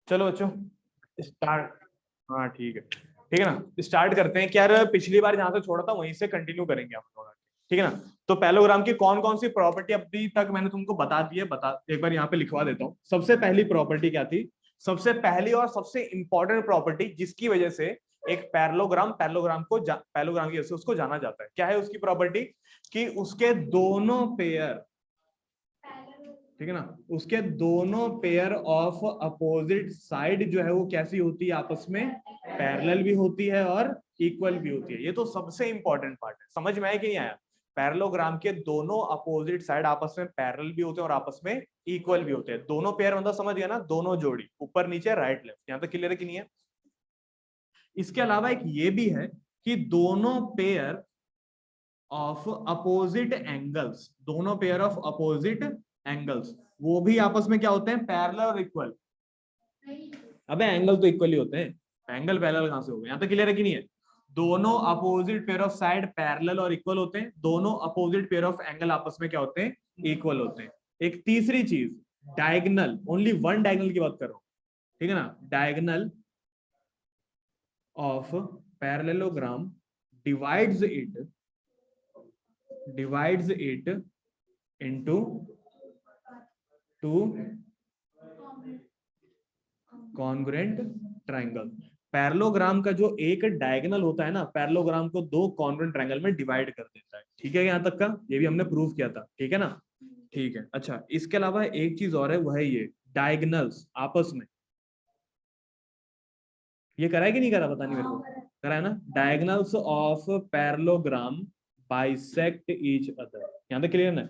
चलो बच्चों स्टार्ट। हाँ ठीक है ना, स्टार्ट करते हैं। क्या यार पिछली बार जहां से छोड़ा था वहीं से कंटिन्यू करेंगे हम लोग, ठीक है ना। तो पैरेललोग्राम की कौन कौन सी प्रॉपर्टी अभी तक मैंने तुमको बता दी है, बता एक बार यहाँ पे लिखवा देता हूँ। सबसे पहली प्रॉपर्टी क्या थी, सबसे पहली और सबसे इंपॉर्टेंट प्रॉपर्टी जिसकी वजह से एक पैरेललोग्राम की वजह से उसको जाना जाता है, क्या है उसकी प्रॉपर्टी, कि उसके दोनों पेयर, ठीक है ना, उसके दोनों पेयर ऑफ अपोजिट साइड जो है वो कैसी होती है, आपस में पैरेलल भी होती है और इक्वल भी होती है। ये तो सबसे इंपॉर्टेंट पार्ट है, समझ में आया कि नहीं आया। पैरेललोग्राम के दोनों अपोजिट साइड आपस में पैरेलल भी होते हैं और आपस में इक्वल भी होते हैं। दोनों पेयर मतलब समझ गया ना, दोनों जोड़ी, ऊपर नीचे राइट लेफ्ट। यहां तक क्लियर है कि नहीं है। इसके अलावा एक ये भी है कि दोनों पेयर ऑफ अपोजिट एंगल्स, दोनों पेयर ऑफ अपोजिट एंगल्स वो भी आपस में क्या होते हैं, पैरेलल और इक्वल। अबे एंगल तो इक्वली होते हैं, एंगल पैरेलल कहां से हो गए। यहां तक क्लियर है कि नहीं है। दोनों opposite pair of side parallel और इक्वल होते हैं, दोनों अपोजिट पेयर ऑफ एंगल आपस में क्या होते हैं, इक्वल होते हैं। एक तीसरी चीज डायगोनल, ओनली वन डायगोनल की बात कर रहा हूं, ठीक है ना। Diagonal of parallelogram divides it into two congruent triangle. Parallelogram का जो एक डायगोनल होता है ना, पैरेललोग्राम को दो कॉन्ग्रुएंट ट्रायंगल में डिवाइड कर देता है। ठीक है, यहां तक का ये भी हमने प्रूव किया था, ठीक है ना। ठीक है, अच्छा इसके अलावा एक चीज और है, वो है ये डायगोनल्स आपस में, ये करा है कि नहीं करा, पता नहीं मेरे को, करा है ना। Diagonals of parallelogram bisect each other, यहां तक क्लियर ना,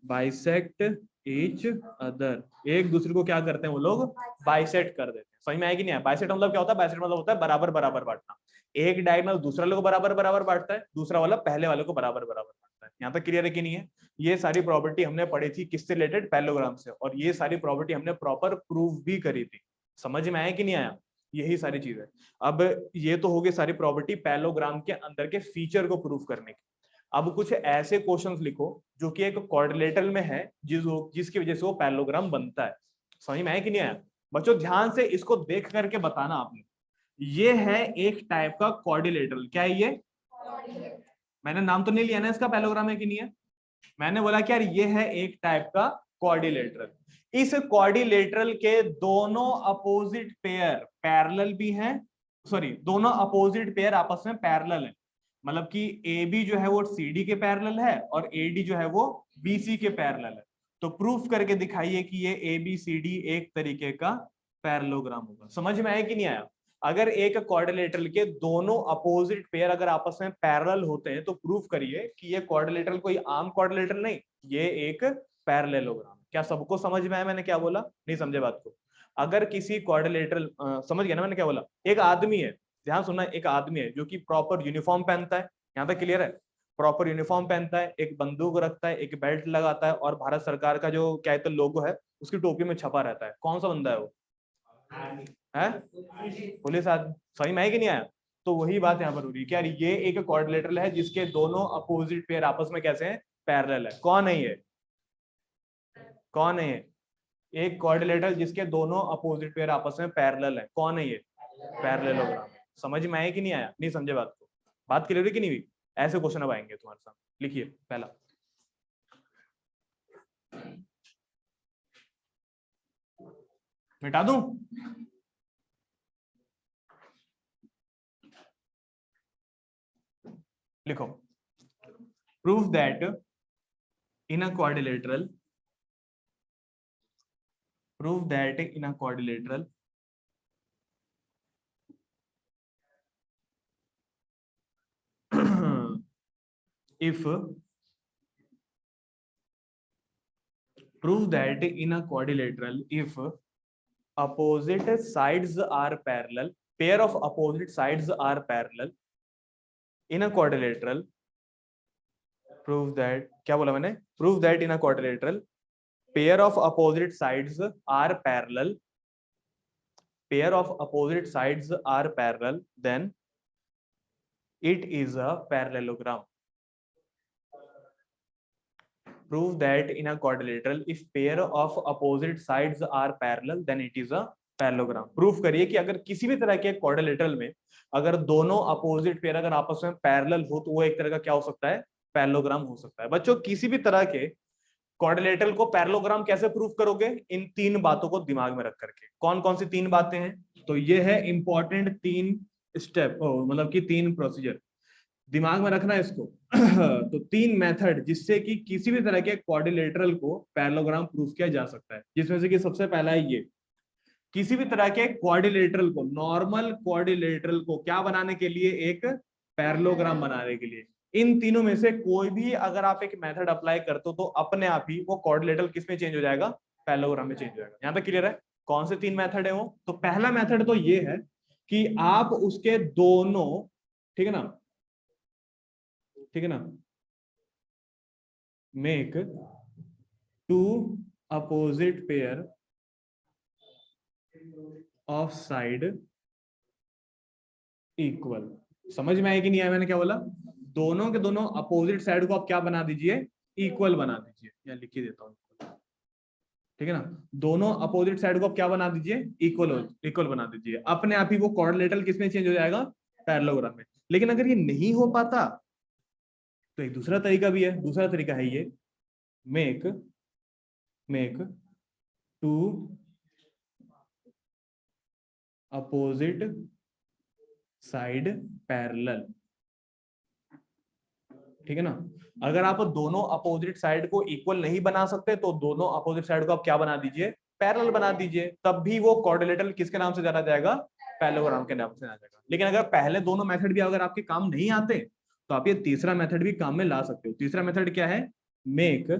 बाइसेक्ट ईच अदर, एक दूसरे को क्या करते हैं वो लोग, बाइसेक्ट कर देते हैं। समझ में आया कि नहीं है। बाइसेक्ट मतलब क्या होता है, बाइसेक्ट मतलब होता है बराबर बराबर बांटना। एक डायगोनल दूसरा वाले को बराबर बराबर बांटता है, दूसरा वाला पहले वाले को बराबर बराबर बांटता है। यहां तक क्लियर है कि नहीं है। ये सारी प्रॉपर्टी हमने पढ़ी थी किससे रिलेटेड, पैरेललोग्राम से, और ये सारी प्रॉपर्टी हमने प्रॉपर प्रूव भी करी थी। समझ में आया कि नहीं आया, यही सारी चीज है। अब ये तो हो गई सारी प्रॉपर्टी पैरेललोग्राम के अंदर के फीचर को प्रूव करने की। अब कुछ ऐसे क्वेश्चंस लिखो जो कि एक क्वाड्रिलेटरल में है, जिसकी वजह से वो पैरेललोग्राम बनता है। समझ में आया कि नहीं आया। बच्चों ध्यान से इसको देख करके बताना आपने। ये है एक टाइप का क्वाड्रिलेटरल, क्या है ये, मैंने नाम तो नहीं लिया ना इसका, पैरेललोग्राम है कि नहीं है। मैंने बोला कि यार ये है एक टाइप का क्वाड्रिलेटरल। इस क्वाड्रिलेटरल के दोनों अपोजिट पेयर पैरेलल भी हैं, सॉरी दोनों अपोजिट पेयर आपस में पैरेलल है। मतलब कि ए बी जो है वो सी डी के पैरेलल है और ए डी जो है वो बी सी के पैरेलल है। तो प्रूफ करके दिखाइए कि ये ए बी सी डी एक तरीके का पैरेललोग्राम होगा। समझ में आया कि नहीं आया। अगर एक क्वाड्रिलेटरल के दोनों अपोजिट पेयर अगर आपस में पैरेलल होते हैं तो प्रूफ करिए कि ये क्वाड्रिलेटरल कोई आम क्वाड्रिलेटरल नहीं, ये एक पैरेललोग्राम। क्या सबको समझ में आया मैंने क्या बोला, नहीं समझे बात को। अगर किसी क्वाड्रिलेटरल, समझ गया ना मैंने क्या बोला। एक आदमी है, ध्यान सुनना, एक आदमी है जो कि प्रॉपर यूनिफॉर्म पहनता है, यहां तक क्लियर है। प्रॉपर यूनिफॉर्म पहनता है, एक बंदूक रखता है, एक बेल्ट लगाता है, और भारत सरकार का जो क्या है लोगो है उसकी टोपी में छपा रहता है। कौन सा बंदा है वो, है पुलिस आदमी। सही में है कि नहीं आया। तो वही बात यहाँ पर हो रही है कि यार ये एक क्वाड्रिलेटरल है जिसके दोनों अपोजिट पेयर आपस में कैसे हैं, पैरेलल है। कौन है ये, कौन है ये, एक क्वाड्रिलेटरल जिसके दोनों अपोजिट पेयर आपस में पैरेलल है, कौन है ये, पैरेललोग्राम। समझ में आया कि नहीं आया, नहीं समझे बात को, बात क्लियर है कि नहीं हुई। ऐसे क्वेश्चन अब आएंगे तुम्हारे सामने, लिखिए पहला, मिटा दूं, लिखो, proof that in a quadrilateral, prove that in a quadrilateral if prove that in a quadrilateral if opposite sides are parallel, pair of opposite sides are parallel in a quadrilateral, prove that, क्या बोला मैंने, prove that in a quadrilateral pair of opposite sides are parallel, pair of opposite sides are parallel, then it is a parallelogram. Prove that in a quadrilateral if pair of opposite sides are parallel then it is a parallelogram. Proof करिए कि अगर किसी भी तरह के quadrilateral में अगर दोनों अपोजिट पेयर अगर आपस में पैरेलल हो तो वो एक तरह का क्या हो सकता है, पैरेललोग्राम हो सकता है। बच्चों किसी भी तरह के क्वाड्रिलेटरल को पैरेललोग्राम कैसे प्रूफ करोगे, इन तीन बातों को दिमाग में रख करके। कौन कौन सी तीन बातें हैं, तो ये है इंपॉर्टेंट तीन स्टेप, मतलब कि तीन प्रोसीजर दिमाग में रखना है इसको। तो तीन मेथड जिससे कि किसी भी तरह के क्वाड्रिलेटरल को पैरेललोग्राम प्रूफ किया जा सकता है, जिसमें से कि सबसे पहला है ये, किसी भी तरह के क्वाड्रिलेटरल को, नॉर्मल क्वाड्रिलेटरल को क्या बनाने के लिए, एक पैरेललोग्राम बनाने के लिए। इन तीनों में से कोई भी अगर आप एक मेथड अप्लाई करते हो तो अपने आप ही वो क्वाड्रिलेटरल किस में चेंज हो जाएगा, पैरेललोग्राम में चेंज हो जाएगा। यहाँ तक क्लियर है। कौन से तीन मेथड है वो, तो पहला मेथड तो ये है कि आप उसके दोनों, ठीक है ना, ठीक है ना, make two opposite pair of side equal. समझ में आया कि नहीं आया मैंने क्या बोला, दोनों के दोनों अपोजिट साइड को आप क्या बना दीजिए, इक्वल बना दीजिए। या लिख ही देता हूं, ठीक है ना, दोनों अपोजिट साइड को आप क्या बना दीजिए, इक्वल बना दीजिए। अपने आप ही वो क्वाड्रिलेटरल किसमें चेंज हो जाएगा, पैरेललोग्राम में। लेकिन अगर ये नहीं हो पाता तो एक दूसरा तरीका भी है। दूसरा तरीका है ये, make two opposite side parallel, ठीक है ना। अगर आप दोनों अपोजिट साइड को इक्वल नहीं बना सकते तो दोनों अपोजिट साइड को आप क्या बना दीजिए, पैरेलल बना दीजिए। तब भी वो क्वाड्रिलेटरल किसके नाम से जाना जाएगा, पैरेललोग्राम के नाम से जाना जाएगा। लेकिन अगर पहले दोनों मेथड भी अगर आपके काम नहीं आते तो आप ये तीसरा मेथड भी काम में ला सकते हो। तीसरा मेथड क्या है, make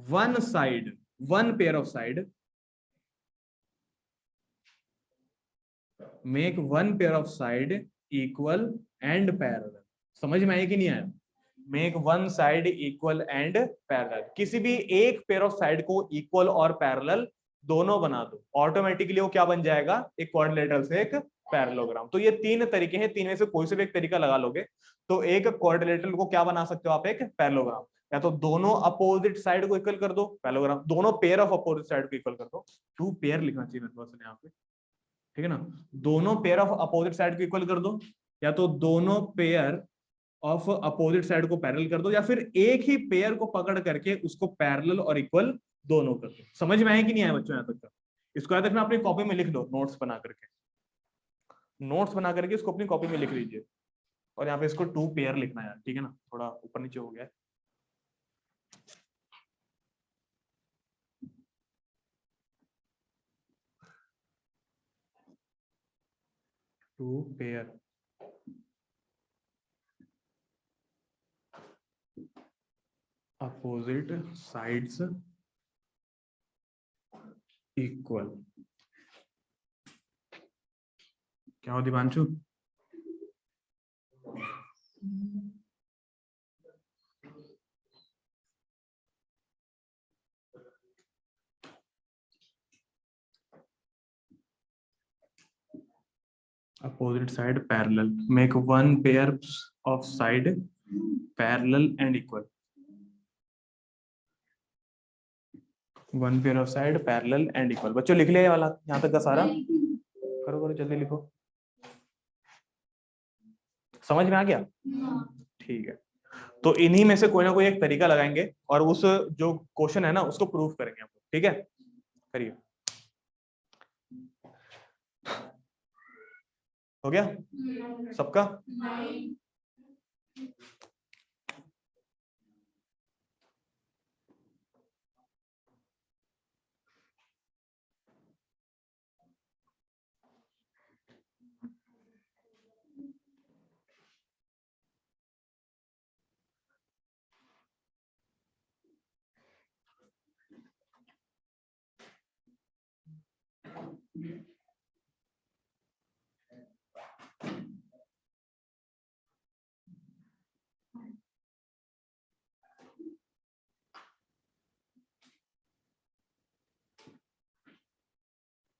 one side, one pair of side, make one pair of side equal and parallel. समझ में आया कि नहीं आया, make one side equal and parallel. किसी भी एक पेयर ऑफ साइड को इक्वल और पैरेलल दोनों बना दो, ऑटोमेटिकली वो क्या बन जाएगा, एक क्वाड्रिलेटरल से एक पैरेललोग्राम। तो ये तीन तरीके हैं, तीन में से कोई से भी एक तरीका लगा लोगे तो एक क्वाड्रिलेटरल को क्या बना सकते हो आप, एक पैरेललोग्राम। या तो दोनों अपोजिट साइड को इक्वल कर दो, पैरेललोग्राम, दोनों पेयर ऑफ अपोजिट साइड को इक्वल कर दो। टू पेयर लिखना चाहिए मेरे पास यहाँ पे, ठीक है ना। दोनों पेयर ऑफ अपोजिट साइड को इक्वल कर दो, या तो दोनों पेयर ऑफ अपोजिट साइड को पैरेलल कर दो, या फिर एक ही पेयर को पकड़ करके उसको पैरेलल और इक्वल दोनों कर दो। समझ में आया कि नहीं आया बच्चों यहाँ तक का। इसको याद रखना, अपनी कॉपी में लिख लो, नोट्स बना करके, नोट्स बना करके इसको अपनी कॉपी में लिख लीजिए। और यहाँ पे इसको टू पेयर लिखना है, ठीक है ना, थोड़ा ऊपर नीचे हो गया है। Two pair opposite sides equal. क्या हो Divanshu, opposite side parallel, make one pair of side parallel and equal, one pair of side parallel and equal। बच्चों लिख लिया ये वाला यहाँ तक का सारा, करो करो जल्दी लिखो। समझ में आ गया, ठीक है। तो इन्हीं में से कोई ना कोई एक तरीका लगाएंगे और उस जो क्वेश्चन है ना उसको प्रूफ करेंगे हम, ठीक है। करिए, हो गया सबका।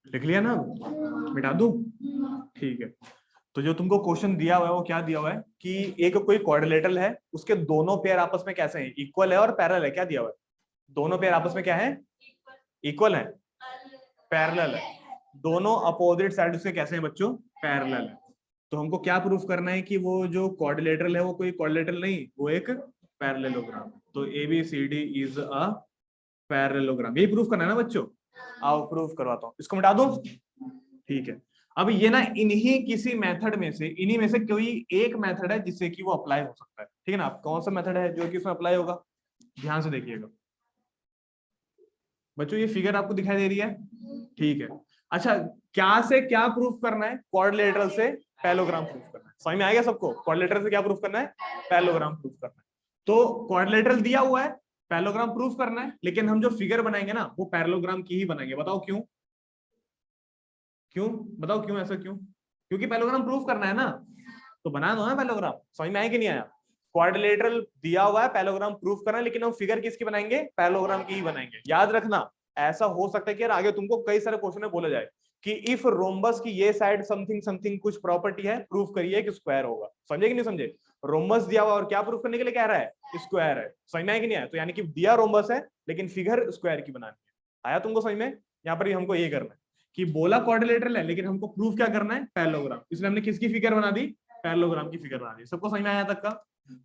लिख लिया ना, मिटा दूं, ठीक है। तो जो तुमको क्वेश्चन दिया हुआ है वो क्या दिया हुआ है कि एक कोई क्वाड्रिलेटरल है, उसके दोनों पेयर आपस में कैसे हैं, इक्वल है और पैरेलल है। क्या दिया हुआ है, दोनों पेयर आपस में क्या है, इक्वल है, पैरेलल है, दोनों अपोजिट साइड से कैसे हैं बच्चों, पैरेलल है। तो हमको क्या प्रूफ करना है कि वो जो क्वाड्रिलेटरल है वो कोई क्वाड्रिलेटरल नहीं, वो एक पैरेललोग्राम। तो ABCD इज अ पैरेललोग्राम, यही प्रूफ करना है ना बच्चों। आओ प्रूफ करवाता हूँ, इसको मिटा दो, ठीक है। अब ये ना इन्हीं किसी मेथड में से, इन्हीं में से कोई एक मेथड है जिससे कि वो अप्लाई हो सकता है, ठीक है ना। कौन सा मेथड है जो कि इसमें अप्लाई होगा, ध्यान से देखिएगा बच्चों। ये फिगर आपको दिखाई दे रही है, ठीक है। अच्छा, क्या से क्या प्रूफ करना है, क्वाड्रिलेटरल से पैरेललोग्राम प्रूफ करना है। समझ में आ गया सबको, क्वाड्रिलेटरल से क्या प्रूफ करना है, पैरेललोग्राम प्रूफ करना है। तो क्वाड्रिलेटरल दिया हुआ है, पैरेललोग्राम प्रूफ करना है, लेकिन हम जो फिगर बनाएंगे ना वो पैरेललोग्राम की ही बनाएंगे। बताओ क्यों, क्यों बताओ क्यों, ऐसा क्यों, क्योंकि पैरेललोग्राम प्रूफ करना है ना, तो बना दो ना पैरेललोग्राम। समझ में आया कि नहीं आया, क्वाड्रिलेटरल दिया हुआ है, पैरेललोग्राम प्रूफ करना है, लेकिन हम फिगर किसकी बनाएंगे, पैरेललोग्राम की ही बनाएंगे। याद रखना, ऐसा हो सकता है कि यार आगे तुमको कई सारे क्वेश्चन में बोला जाए कि इफ रोम्बस की ये साइड समथिंग समथिंग कुछ प्रॉपर्टी है, प्रूफ करिए कि स्क्वायर होगा। समझे कि नहीं समझे, रोम्बस दिया हुआ और क्या प्रूफ करने के लिए कह रहा है, स्क्वायर है। समझ में आया कि नहीं आया, तो यानी कि दिया रोम्बस है लेकिन फिगर स्क्वायर की बनानी है। आया तुमको समझ में, यहाँ पर हमको ये करना है कि बोला क्वाड्रिलेटरल है लेकिन हमको प्रूफ क्या करना है, पैरेललोग्राम। इसलिए हमने किसकी फिगर बना दी, पैरेललोग्राम की फिगर बना दी। सबको समझ में आया तक का।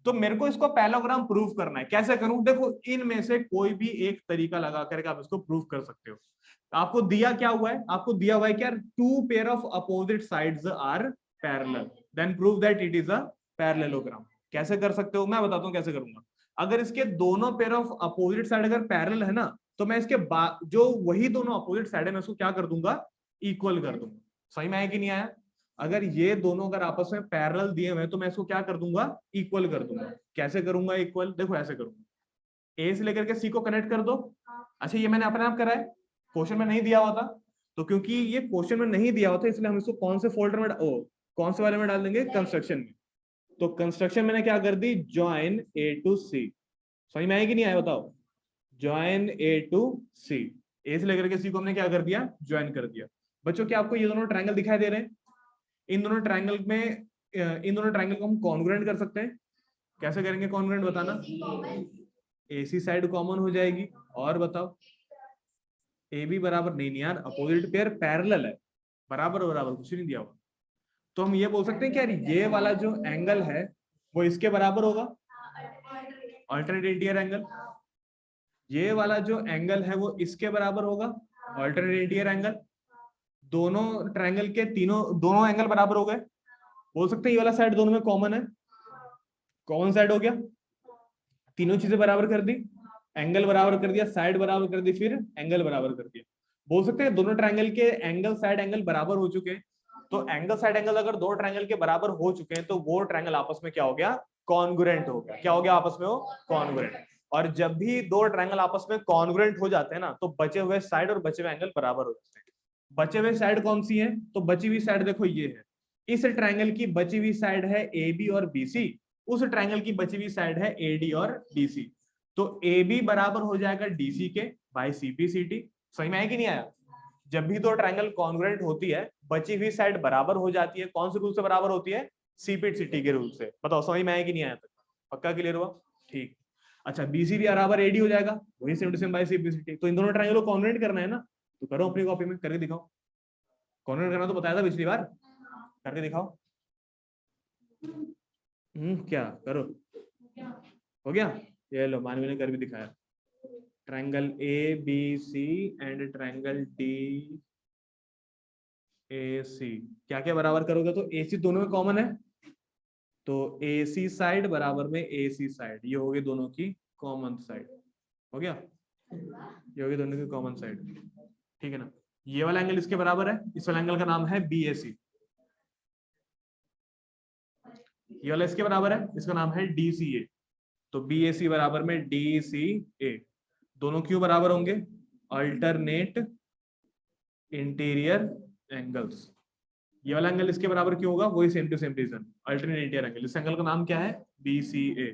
तो मेरे को इसको पैरेललोग्राम प्रूफ करना है, कैसे करूं, देखो इनमें से कोई भी एक तरीका लगा करके आप इसको प्रूफ कर सकते हो। आपको दिया क्या हुआ है, आपको दिया हुआ है क्या, two pair of opposite sides are parallel, then prove that it is a parallelogram. कैसे कर सकते हो, मैं बताता हूं कैसे करूंगा। अगर इसके दोनों पेयर ऑफ अपोजिट साइड अगर पैरेलल है ना, तो मैं इसके जो वही दोनों अपोजिट साइड है मैं उसको क्या कर दूंगा, इक्वल कर दूंगा। सही में आया कि नहीं आया। अगर ये दोनों अगर आपस में पैरेलल दिए हुए तो मैं इसको क्या कर दूंगा, इक्वल कर दूंगा। कैसे करूंगा इक्वल, देखो ऐसे करूंगा, ए से लेकर के सी को कनेक्ट कर दो। अच्छा, ये मैंने अपने आप करा है, क्वेश्चन में नहीं दिया हुआ था। तो क्योंकि ये क्वेश्चन में नहीं दिया हुआ था इसलिए हम इसको कौन से फोल्डर में कौन से वाले में डाल देंगे, कंस्ट्रक्शन में। तो कंस्ट्रक्शन मैंने क्या कर दी, ज्वाइन A to C। समझ में आया कि नहीं आया बताओ, ज्वाइन A to C। ए से लेकर के सी को हमने क्या कर दिया, ज्वाइन कर दिया। बच्चों क्या आपको ये दोनों ट्रायंगल दिखाई दे रहे हैं, इन दोनों ट्रायंगल में, इन दोनों ट्रायंगल को हम कॉन्ग्रुएंट कर सकते हैं। कैसे करेंगे कॉन्ग्रुएंट, बताना। AC साइड कॉमन हो जाएगी, और बताओ AB बराबर, नहीं यार अपोजिट पेयर पैरेलल है, बराबर बराबर कुछ नहीं दिया हुआ। तो हम ये बोल सकते हैं कि यार ये वाला जो एंगल है वो इसके बराबर होगा, अल्टरनेट इंटीरियर एंगल। ये वाला जो एंगल है वो इसके बराबर होगा, अल्टरनेट इंटीरियर एंगल। दोनों ट्रायंगल के दोनों एंगल बराबर हो गए। बोल सकते हैं ये वाला साइड दोनों में कॉमन है, कॉमन साइड हो गया, तीनों चीजें बराबर कर दी, एंगल बराबर कर दिया, साइड बराबर कर दी, फिर एंगल बराबर कर दिया। बोल सकते हैं दोनों ट्रायंगल के एंगल साइड एंगल बराबर हो चुके हैं। तो एंगल साइड एंगल अगर दो ट्रायंगल के बराबर हो चुके हैं तो वो ट्रायंगल आपस में क्या हो गया, कॉन्ग्रुएंट हो गया। क्या हो गया आपस में, वो कॉन्ग्रुएंट। और जब भी दो ट्रायंगल आपस में कॉन्ग्रुएंट हो जाते हैं ना, तो बचे हुए साइड और बचे हुए एंगल बराबर हो जाते हैं। बचे हुए साइड कौन सी है, तो बची हुई साइड देखो ये है, इस ट्रायंगल की बची हुई साइड है AB और BC, उस ट्रायंगल की बची हुई साइड है AD और DC। तो AB बराबर हो जाएगा DC के बाय CP/CT। सही में आया कि नहीं आया। जब भी दो ट्रायंगल कॉन्ग्रुएंट होती है, बची हुई साइड बराबर हो जाती है, कौन से रूल से बराबर होती है, CP/CT के रूल से। बताओ समझ में आया कि नहीं आया तक, पक्का क्लियर हुआ, ठीक। अच्छा, BC भी बराबर AD हो जाएगा, वही सेम बाय CP/CT। तो इन दोनों ट्रायंगल को कॉन्ग्रुएंट करना है ना, तो करो अपनी कॉपी में करके दिखाओ। कॉन्ग्रुएंट करना तो बताया था पिछली बार, करके दिखाओ। क्या करो, हो गया। ये लो मानवी ने कर भी दिखाया। Triangle ABC and triangle DAC क्या क्या बराबर करोगे, तो AC दोनों में कॉमन है, तो AC साइड बराबर में AC साइड, ये हो गई दोनों की कॉमन साइड। हो गया, ये हो गई दोनों की कॉमन साइड, ठीक है ना। ये वाला एंगल इसके बराबर है, इस वाला एंगल का नाम है BAC। ये वाला इसके बराबर है, इसका नाम है DCA। तो BAC बराबर में DCA। दोनों क्यों बराबर होंगे, अल्टरनेट इंटीरियर एंगल्स। ये वाला एंगल इसके बराबर क्यों होगा, वही same to same reason, alternate interior angle. इस एंगल का नाम क्या है, BCA।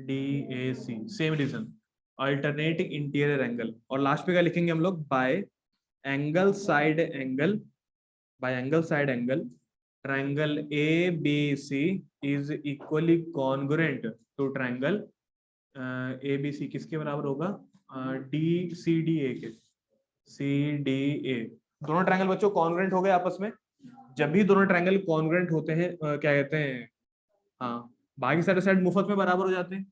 DAC same reason, alternate interior angle. और लास्ट पे क्या लिखेंगे हम लोग, by angle side angle, by angle side angle triangle A B C is equally congruent to triangle A B C किसके बराबर होगा, डी सी डी ए के, सी डी ए। दोनों ट्रायंगल बच्चों कॉन्ग्रुएंट हो गए आपस में। जब भी दोनों ट्रायंगल कॉन्ग्रुएंट होते हैं क्या कहते हैं, हाँ बाकी सारे साइड मुफ्त में बराबर हो जाते हैं,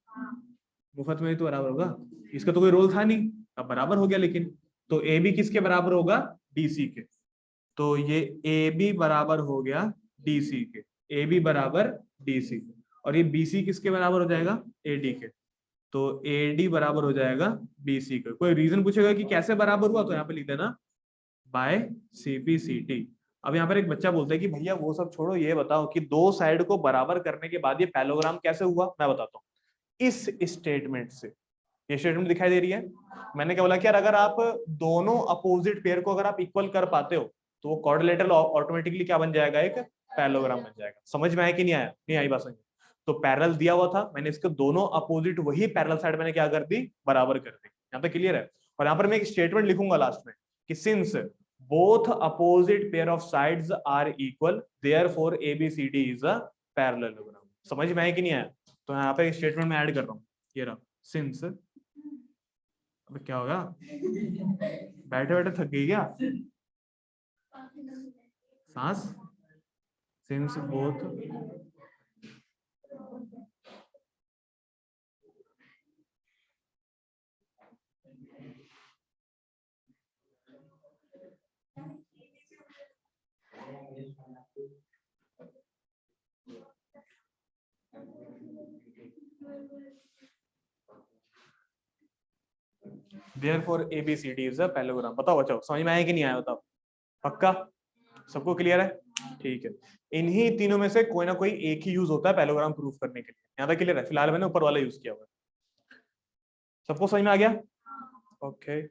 मुफ्त में ही तो बराबर होगा, इसका तो कोई रोल था नहीं, अब बराबर हो गया। लेकिन तो ए बी किसके बराबर होगा, डी सी के। तो ये ए बी बराबर हो गया डी सी के, ए बी बराबर डी सी, और ये बी सी किसके बराबर हो जाएगा, ए डी के। तो ए डी बराबर हो जाएगा बी सी का। कोई रीजन पूछेगा कि कैसे बराबर हुआ, तो यहाँ पे लिख देना by C P C T. अब यहाँ पर एक बच्चा बोलता है कि भैया वो सब छोड़ो, ये बताओ कि दो साइड को बराबर करने के बाद ये पैरेललोग्राम कैसे हुआ। मैं बताता हूँ इस स्टेटमेंट से। ये स्टेटमेंट दिखाई दे रही है, मैंने क्या बोला कि यार अगर आप दोनों अपोजिट पेयर को अगर आप इक्वल कर पाते हो तो वो क्वाड्रिलेटरल ऑटोमेटिकली क्या बन जाएगा, एक पैरेललोग्राम बन जाएगा। समझ में आया कि नहीं आया, नहीं आई बात समझ। तो पैरेलल दिया हुआ था, मैंने इसके दोनों अपोजिट वही पैरेलल साइड मैंने क्या कर दी, बराबर कर दी। यहाँ पे क्लियर है। और यहाँ पर मैं एक स्टेटमेंट लिखूंगा लास्ट में कि since both opposite pair of sides are equal therefore ABCD is a parallelogram. समझ में आया कि नहीं आया। तो यहाँ पे स्टेटमेंट में ऐड कर रहा हूँ, ये रहा सिंस। अब क्या होगा, बैठे बैठे थक गई क्या सांस। Since both Therefore ABCD is a parallelogram. बताओ बच्चों समझ में आया कि नहीं आया, बताओ पक्का सबको क्लियर है, ठीक है। इन्हीं तीनों में से कोई ना कोई एक ही यूज होता है पैरेललोग्राम प्रूफ करने के लिए। यहाँ तक क्लियर है, फिलहाल मैंने ऊपर वाला यूज किया हुआ है। सबको समझ में आ गया, ओके।